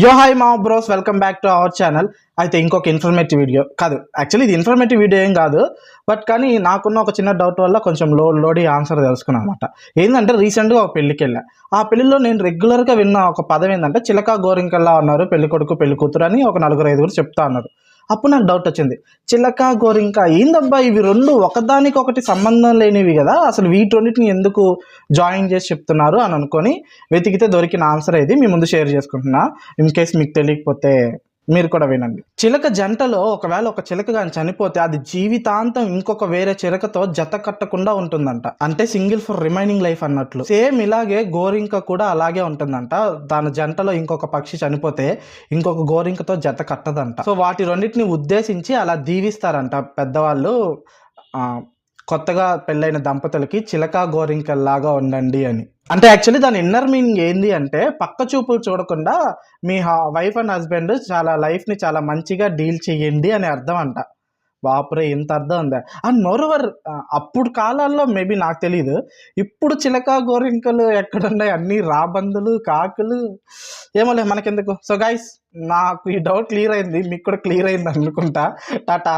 యో హాయ్ మా bros, welcome back to our channel. అయితే ఇంకొక ఇన్ఫర్మేటివ్ వీడియో కాదు, యాక్చువల్లీ ఇది ఇన్ఫర్మేటివ్ వీడియో ఏం కాదు, బట్ కానీ నాకున్న ఒక చిన్న డౌట్ వల్ల కొంచెం లోడి ఆన్సర్ తెలుసుకున్నాను అనమాట. ఏంటంటే రీసెంట్గా ఒక పెళ్ళికి వెళ్ళా. ఆ పెళ్ళిలో నేను రెగ్యులర్గా విన్న ఒక పదం ఏంటంటే చిలక గోరింకల్లా ఉన్నారు పెళ్లి కొడుకు పెళ్లి కూతురు అని ఒక 4-5 చెప్తా ఉన్నారు. అప్పుడు నాకు డౌట్ వచ్చింది, చిలక గోరింక ఏందబ్బా ఇవి రెండు ఒకదానికొకటి సంబంధం లేనివి కదా, అసలు వీటన్నిటిని ఎందుకు జాయిన్ చేసి చెప్తున్నారు అని అనుకొని వెతికితే దొరికిన ఆన్సర్ ఇది మీ ముందు షేర్ చేసుకుంటున్నా. ఇన్ కేస్ మీకు తెలియకపోతే మీరు కూడా వినండి. చిలక జంటలో ఒకవేళ ఒక చిలక కానీ చనిపోతే అది జీవితాంతం ఇంకొక వేరే చిలకతో జత కట్టకుండా ఉంటుందంట. అంటే సింగిల్ ఫర్ రిమైనింగ్ లైఫ్ అన్నట్లు. సేమ్ ఇలాగే గోరింక కూడా అలాగే ఉంటుందంట. దాని జంటలో ఇంకొక పక్షి చనిపోతే ఇంకొక గోరింకతో జత కట్టదంట. సో వాటి రెండింటిని ఉద్దేశించి అలా దీవిస్తారంట పెద్దవాళ్ళు కొత్తగా పెళ్ళైన దంపతులకి, చిలక గోరింకల్లాగా ఉండండి అని. అంటే యాక్చువల్లీ దాని ఇన్నర్ మీనింగ్ ఏంది అంటే, పక్క చూపులు చూడకుండా మీ వైఫ్ అండ్ హస్బెండ్ చాలా లైఫ్ని చాలా మంచిగా డీల్ చేయండి అని అర్థం అంట. బాపురే, ఇంత అర్థం ఉందా? అండ్ మోరోవర్ అప్పుడు కాలాల్లో మేబీ నాకు తెలియదు, ఇప్పుడు చిలక గోరింకలు ఎక్కడున్నాయి, అన్ని రాబందులు కాకులు ఏమోలే మనకెందుకు. సో గైస్, నాకు ఈ డౌట్ క్లియర్ అయింది, మీకు కూడా క్లియర్ అయింది అనుకుంటా. టాటా.